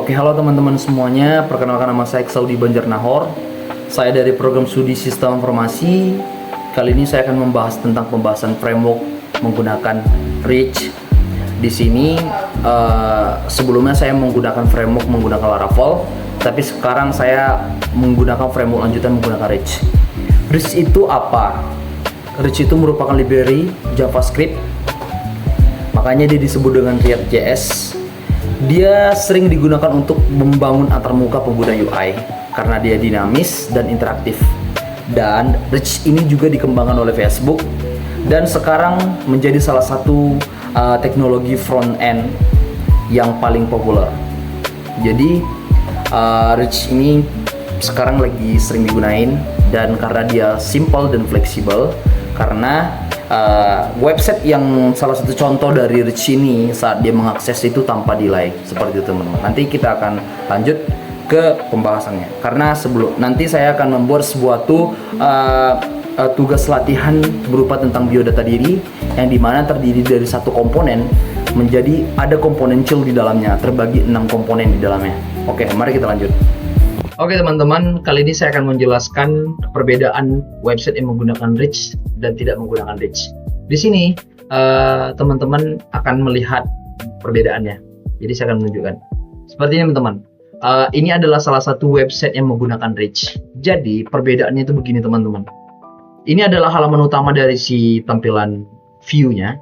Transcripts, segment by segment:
Oke, halo teman-teman semuanya. Perkenalkan, nama saya Exaudi Banjar Nahor. Saya dari program studi Sistem Informasi. Kali ini saya akan membahas tentang pembahasan framework menggunakan Rich. Di sini sebelumnya saya menggunakan framework menggunakan Laravel, tapi sekarang saya menggunakan framework lanjutan menggunakan Rich. Rich itu apa? Rich itu merupakan library JavaScript. Makanya dia disebut dengan React.js. Dia sering digunakan untuk membangun antarmuka pengguna UI karena dia dinamis dan interaktif. Dan Rich ini juga dikembangkan oleh Facebook dan sekarang menjadi salah satu teknologi front end yang paling populer. Jadi Rich ini sekarang lagi sering digunain, dan karena dia simple dan fleksibel, karena website yang salah satu contoh dari Rich ini saat dia mengakses itu tanpa delay, seperti itu teman-teman. Nanti kita akan lanjut ke pembahasannya, karena sebelum nanti saya akan membuat sebuah tugas latihan berupa tentang biodata diri, yang dimana terdiri dari satu komponen menjadi ada komponen child di dalamnya, terbagi 6 komponen di dalamnya. Oke, mari kita lanjut. Oke teman-teman, kali ini saya akan menjelaskan perbedaan website yang menggunakan Rich dan tidak menggunakan Rich. Di sini teman-teman akan melihat perbedaannya. Jadi saya akan menunjukkan. Seperti ini teman-teman. Ini adalah salah satu website yang menggunakan Rich. Jadi perbedaannya itu begini teman-teman. Ini adalah halaman utama dari si tampilan view-nya.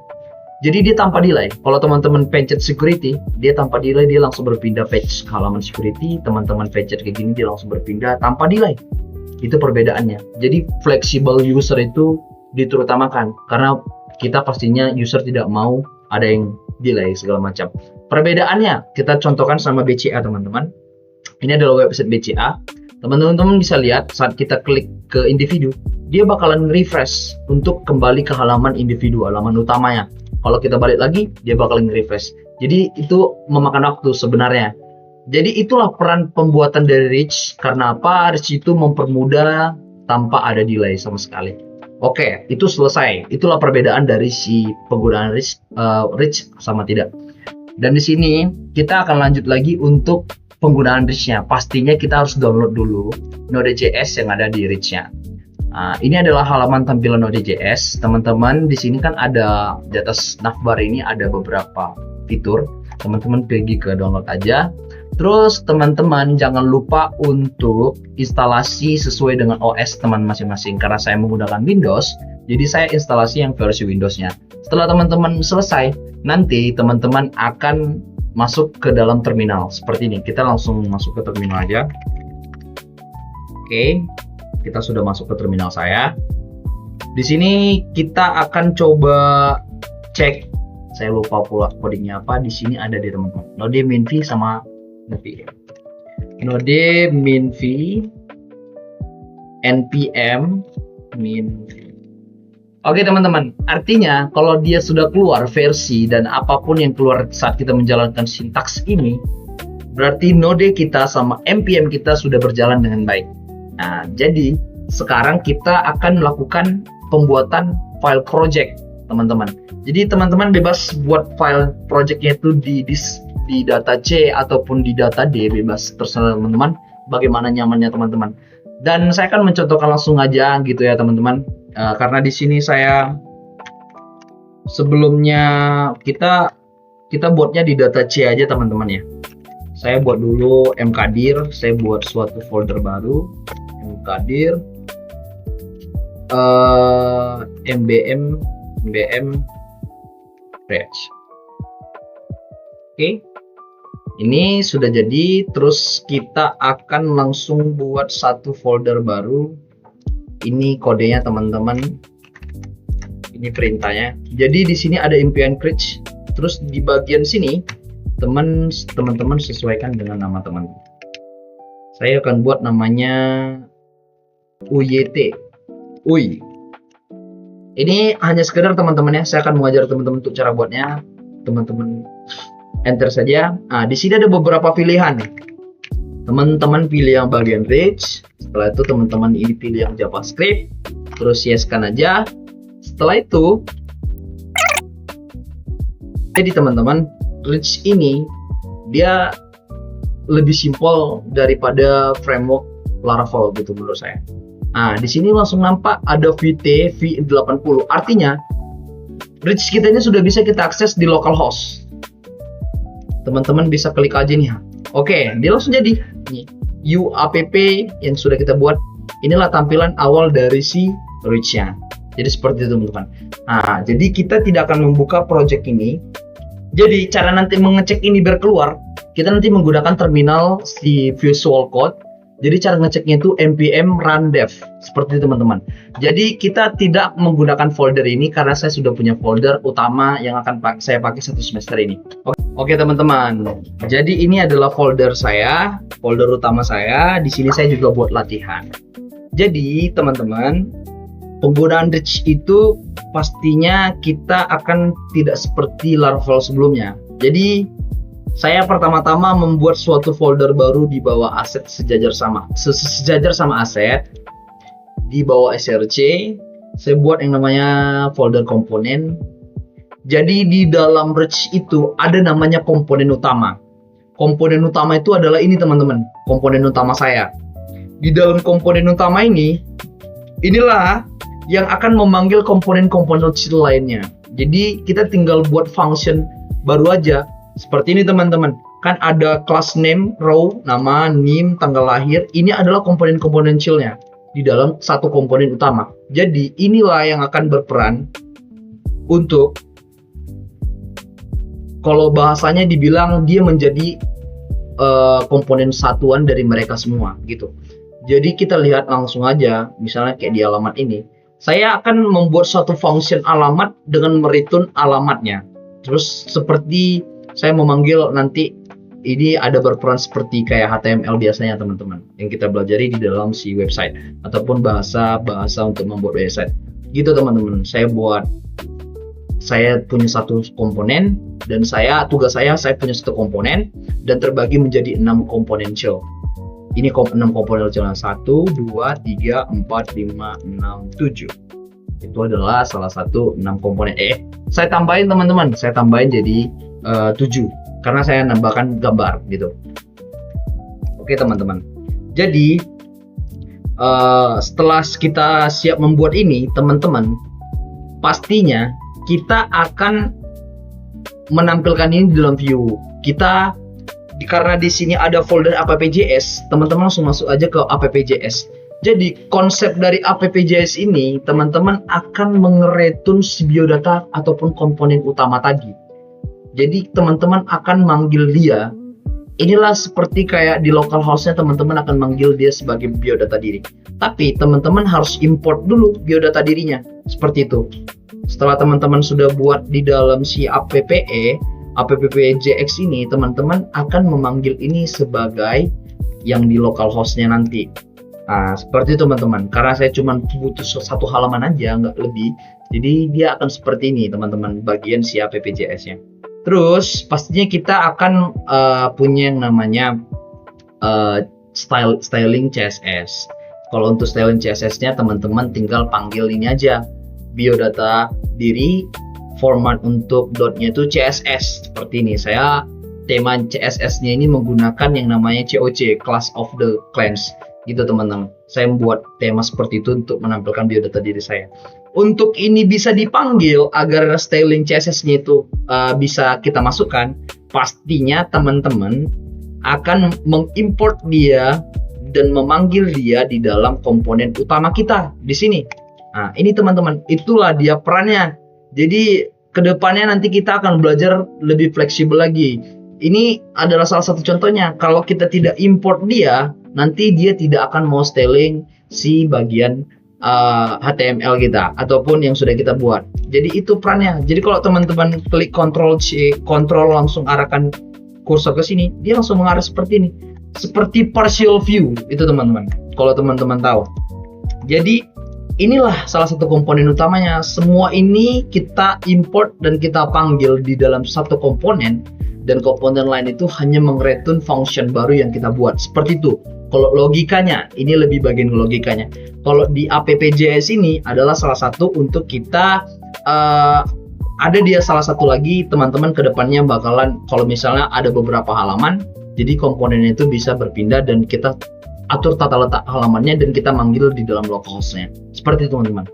Jadi dia tanpa delay. Kalau teman-teman pencet security, dia tanpa delay, dia langsung berpindah page ke halaman security. Teman-teman pencet kayak gini, dia langsung berpindah tanpa delay. Itu perbedaannya. Jadi flexible user itu diterutamakan, karena kita pastinya user tidak mau ada yang delay segala macam. Perbedaannya kita contohkan sama BCA teman-teman. Ini adalah website BCA. Teman-teman bisa lihat saat kita klik ke individu, dia bakalan refresh untuk kembali ke halaman individu, halaman utamanya. Kalau kita balik lagi, dia bakal nge-refresh. Jadi itu memakan waktu sebenarnya. Jadi itulah peran pembuatan dari Rich. Karena apa? Rich itu mempermudah tanpa ada delay sama sekali. Oke, itu selesai. Itulah perbedaan dari si penggunaan Rich sama tidak. Dan di sini kita akan lanjut lagi untuk penggunaan Rich-nya. Pastinya kita harus download dulu Node.js yang ada di Rich-nya. Nah, ini adalah halaman tampilan Node.js. Teman-teman, di sini kan ada di atas navbar ini ada beberapa fitur. Teman-teman pergi ke download aja. Terus teman-teman jangan lupa untuk instalasi sesuai dengan OS teman masing-masing. Karena saya menggunakan Windows, jadi saya instalasi yang versi Windows-nya. Setelah teman-teman selesai, nanti teman-teman akan masuk ke dalam terminal seperti ini. Kita langsung masuk ke terminal aja. Oke. Kita sudah masuk ke terminal saya. Di sini kita akan coba cek. Saya lupa pula codingnya apa. Di sini ada di teman-teman. Node minv sama node. Node minv npm minv. Oke teman-teman. Artinya kalau dia sudah keluar versi dan apapun yang keluar saat kita menjalankan sintaks ini, berarti node kita sama npm kita sudah berjalan dengan baik. Nah, jadi sekarang kita akan melakukan pembuatan file project, teman-teman. Jadi teman-teman bebas buat file projectnya itu di data C ataupun di data D, bebas terserah teman-teman bagaimana nyamannya teman-teman. Dan saya akan mencontohkan langsung aja gitu ya teman-teman. Karena di sini saya sebelumnya kita buatnya di data C aja teman-teman ya. Saya buat dulu mkdir, saya buat suatu folder baru. Mkdir mbm React. Oke, ini sudah jadi. Terus kita akan langsung buat satu folder baru. Ini kodenya teman-teman, ini perintahnya. Jadi di sini ada impian create. Terus di bagian sini teman-teman sesuaikan dengan nama teman. Saya akan buat namanya UYT. UI. Ini hanya sekedar teman-teman ya. Saya akan mengajar teman-teman untuk cara buatnya. Teman-teman enter saja. Nah, di sini ada beberapa pilihan. Teman-teman pilih yang bagian Rich. Setelah itu teman-teman ini pilih yang JavaScript. Terus yes-kan aja. Setelah itu, jadi teman-teman, Rich ini dia lebih simpel daripada framework Laravel gitu menurut saya. Nah, di sini langsung nampak ada Vt v80. Artinya reach kita ini sudah bisa kita akses di localhost. Teman-teman bisa klik aja nih. Oke, dia langsung jadi. Nih, UAPP yang sudah kita buat. Inilah tampilan awal dari si reach-nya. Jadi seperti itu teman-teman. Nah, jadi kita tidak akan membuka project ini. Jadi cara nanti mengecek ini biar keluar, kita nanti menggunakan terminal si Visual Code. Jadi cara ngeceknya itu npm run dev seperti itu teman-teman. Jadi kita tidak menggunakan folder ini karena saya sudah punya folder utama yang akan saya pakai satu semester ini. Oke teman-teman. Jadi ini adalah folder saya, folder utama saya. Di sini saya juga buat latihan. Jadi teman-teman, penggunaan reach itu pastinya kita akan tidak seperti Laravel sebelumnya. Jadi saya pertama-tama membuat suatu folder baru di bawah aset sejajar sama aset di bawah src. Saya buat yang namanya folder komponen. Jadi di dalam reach itu ada namanya komponen utama. Komponen utama itu adalah ini teman-teman, komponen utama saya. Di dalam komponen utama ini, inilah yang akan memanggil komponen-komponen kecil lainnya. Jadi kita tinggal buat function baru aja. Seperti ini teman-teman. Kan ada class name, row, nama, name, tanggal lahir. Ini adalah komponen-komponen kecilnya di dalam satu komponen utama. Jadi inilah yang akan berperan untuk, kalau bahasanya dibilang dia menjadi komponen satuan dari mereka semua gitu. Jadi kita lihat langsung aja, misalnya kayak di alamat ini. Saya akan membuat suatu function alamat dengan mereturn alamatnya. Terus seperti saya memanggil nanti ini ada berperan seperti kayak HTML biasanya teman-teman yang kita pelajari di dalam si website ataupun bahasa untuk membuat website gitu teman-teman. Saya punya satu komponen dan tugas saya punya satu komponen dan terbagi menjadi 6 komponen shell. Ini 6 komponen shell, 1, 2, 3, 4, 5, 6, 7. Itu adalah salah satu 6 komponen. Saya tambahin teman-teman, saya tambahin jadi 7 karena saya nambahkan gambar gitu. Oke teman-teman. Jadi setelah kita siap membuat ini teman-teman, pastinya kita akan menampilkan ini di dalam view kita. Karena di sini ada folder app.js, teman-teman langsung masuk aja ke app.js. Jadi konsep dari app.js ini teman-teman akan mengeretun si biodata ataupun komponen utama tadi. Jadi teman-teman akan manggil dia. Inilah seperti kayak di localhost-nya teman-teman akan manggil dia sebagai biodata diri. Tapi teman-teman harus import dulu biodata dirinya. Seperti itu. Setelah teman-teman sudah buat di dalam si app.jx ini, teman-teman akan memanggil ini sebagai yang di localhost-nya nanti. Nah, seperti itu teman-teman. Karena saya cuma butuh satu halaman aja, nggak lebih. Jadi dia akan seperti ini teman-teman, bagian si app.js-nya. Terus pastinya kita akan punya yang namanya styling CSS. Kalau untuk styling CSS-nya teman-teman tinggal panggil ini aja, biodata diri, format untuk dotnya itu CSS seperti ini. Saya tema CSS-nya ini menggunakan yang namanya COC, Class of the Clans gitu teman-teman. Saya membuat tema seperti itu untuk menampilkan biodata diri saya. Untuk ini bisa dipanggil agar styling CSS-nya itu bisa kita masukkan, pastinya teman-teman akan mengimport dia dan memanggil dia di dalam komponen utama kita di sini. Nah, ini teman-teman, itulah dia perannya. Jadi kedepannya nanti kita akan belajar lebih fleksibel lagi. Ini adalah salah satu contohnya. Kalau kita tidak import dia, nanti dia tidak akan mau styling si bagian HTML kita ataupun yang sudah kita buat. Jadi itu perannya. Jadi kalau teman-teman klik Ctrl C, Ctrl langsung arahkan kursor ke sini, dia langsung mengarah seperti ini. Seperti partial view itu teman-teman. Kalau teman-teman tahu. Jadi inilah salah satu komponen utamanya. Semua ini kita import dan kita panggil di dalam satu komponen, dan komponen lain itu hanya mengereturn function baru yang kita buat. Seperti itu. Kalau logikanya, ini lebih bagian logikanya. Kalau di app.js ini adalah salah satu untuk kita ada dia salah satu lagi teman-teman kedepannya bakalan, kalau misalnya ada beberapa halaman, Jadi komponennya itu bisa berpindah dan kita atur tata letak halamannya dan kita manggil di dalam localhost-nya. Seperti itu teman-teman.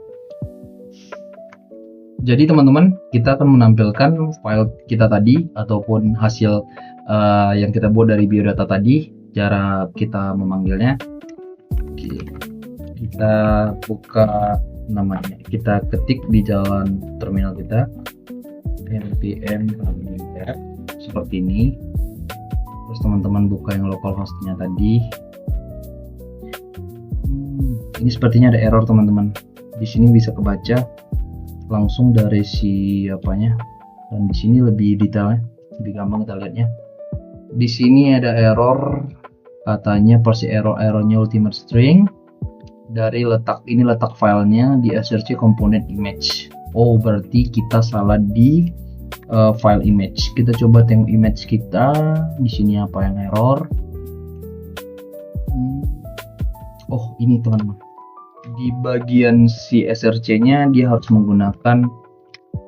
Jadi teman-teman, kita akan menampilkan file kita tadi ataupun hasil yang kita buat dari biodata tadi, cara kita memanggilnya. Oke. Kita buka namanya, kita ketik di jalan terminal kita npm seperti ini. Terus teman-teman buka yang localhost-nya tadi. Ini sepertinya ada error teman-teman. Di sini bisa kebaca langsung dari si apanya, dan di sini lebih detailnya, lebih gampang kita lihatnya. Di sini ada error, katanya versi errornya ultimate string dari letak filenya di src komponen image. Oh, berarti kita salah di file image. Kita coba tengok image kita di sini apa yang error. Oh, ini teman-teman. Di bagian si src-nya dia harus menggunakan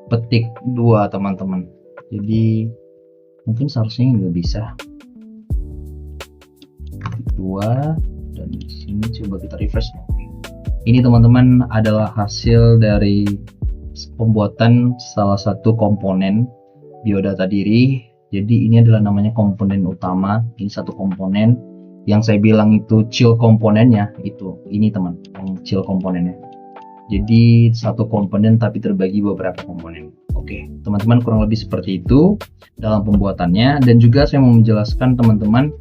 petik 2 teman-teman. Jadi mungkin seharusnya ini nggak bisa. Petik 2 dan di sini coba kita refresh. Ini teman-teman adalah hasil dari pembuatan salah satu komponen biodata diri. Jadi ini adalah namanya komponen utama. Ini satu komponen yang saya bilang itu child komponennya, itu ini teman, yang child komponennya. Jadi satu komponen tapi terbagi beberapa komponen. Oke, teman-teman, kurang lebih seperti itu dalam pembuatannya. Dan juga saya mau menjelaskan teman-teman,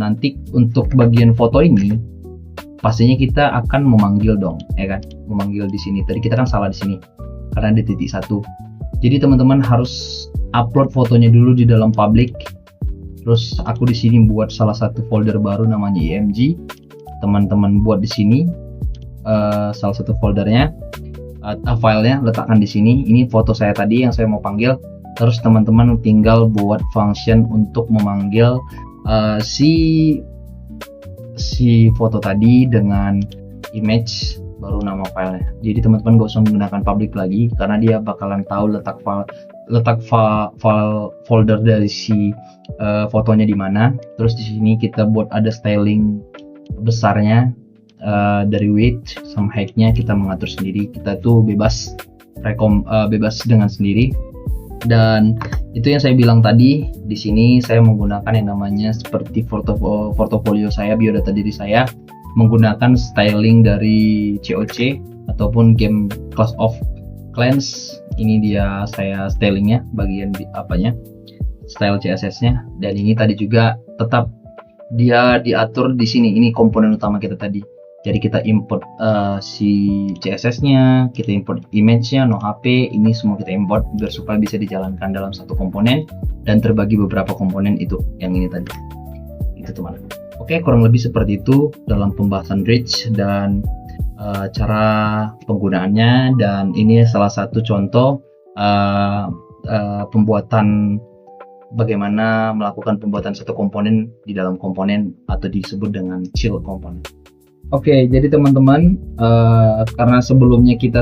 nanti untuk bagian foto ini pastinya kita akan memanggil dong, ya kan? Memanggil di sini. Tadi kita kan salah di sini karena ada titik 1. Jadi teman-teman harus upload fotonya dulu di dalam public. Terus aku di sini buat salah satu folder baru namanya img. Teman-teman buat di sini salah satu foldernya, filenya letakkan di sini. Ini foto saya tadi yang saya mau panggil. Terus teman-teman tinggal buat function untuk memanggil si foto tadi dengan image baru nama filenya. Jadi teman-teman gak usah menggunakan public lagi karena dia bakalan tahu letak file folder dari si fotonya di mana. Terus di sini kita buat ada styling besarnya, dari width sama height-nya kita mengatur sendiri. Kita tuh bebas dengan sendiri. Dan itu yang saya bilang tadi, di sini saya menggunakan yang namanya seperti portofolio saya, biodata diri saya, menggunakan styling dari COC ataupun game Clash of Clans. Ini dia saya stylingnya, bagian apanya, style CSS-nya. Dan ini tadi juga tetap dia diatur di sini. Ini komponen utama kita tadi. Jadi kita import si CSS-nya, kita import image-nya, no HP, ini semua kita import biar supaya bisa dijalankan dalam satu komponen dan terbagi beberapa komponen itu yang ini tadi. Itu teman-teman. Oke, kurang lebih seperti itu dalam pembahasan Bridge dan cara penggunaannya. Dan ini salah satu contoh pembuatan, bagaimana melakukan pembuatan satu komponen di dalam komponen atau disebut dengan child komponen. Oke, jadi teman-teman, karena kita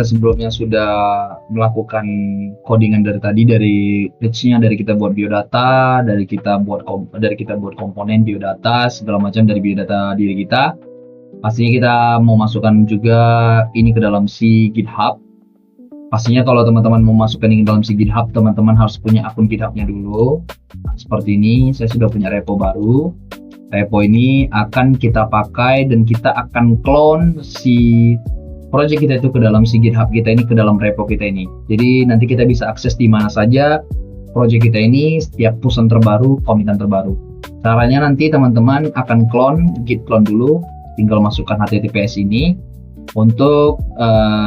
sebelumnya sudah melakukan codingan dari tadi, dari Bridge-nya, dari kita buat biodata, dari kita buat komponen biodata, segala macam dari biodata diri kita. Pastinya kita mau masukkan juga ini ke dalam si GitHub. Pastinya kalau teman-teman mau masukkan ini dalam si GitHub, teman-teman harus punya akun GitHub-nya dulu. Seperti ini, saya sudah punya repo baru. Repo ini akan kita pakai dan kita akan clone si project kita itu ke dalam si GitHub kita ini, ke dalam repo kita ini. Jadi nanti kita bisa akses di mana saja project kita ini, setiap pusan terbaru, komitan terbaru. Caranya nanti teman-teman akan git clone dulu, tinggal masukkan HTTPS ini untuk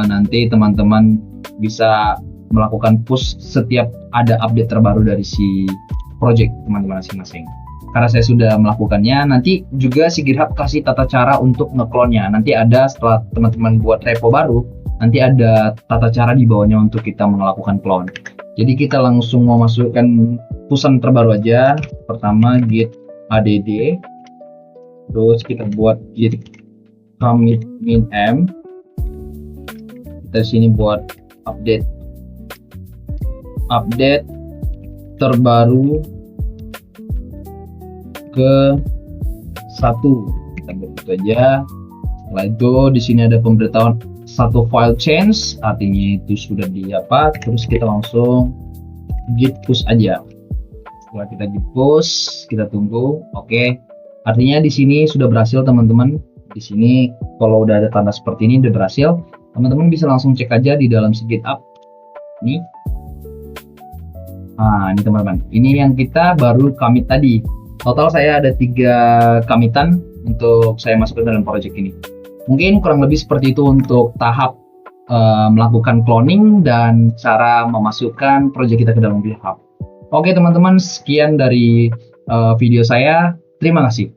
nanti teman-teman bisa melakukan push setiap ada update terbaru dari si project teman-teman masing-masing. Karena saya sudah melakukannya, nanti juga si GitHub kasih tata cara untuk nge-clone-nya. Nanti ada, setelah teman-teman buat repo baru, nanti ada tata cara di bawahnya untuk kita melakukan clone. Jadi kita langsung mau masukkan pusan terbaru aja. Pertama git add, terus kita buat git commit min m. Kita sini buat update terbaru ke 1. Kita buat itu aja. Setelah itu di sini ada pemberitahuan satu file change, artinya itu sudah terus kita langsung git push aja. Setelah kita git push, kita tunggu. Oke, artinya di sini sudah berhasil teman-teman. Di sini kalau udah ada tanda seperti ini udah berhasil. Teman-teman bisa langsung cek aja di dalam si GitHub ini. Nah, ini teman-teman, ini yang kita baru commit tadi. Total saya ada 3 commitan untuk saya masukkan dalam project ini. Mungkin kurang lebih seperti itu untuk tahap melakukan cloning dan cara memasukkan project kita ke dalam GitHub. Oke teman-teman, sekian dari video saya. Terima kasih.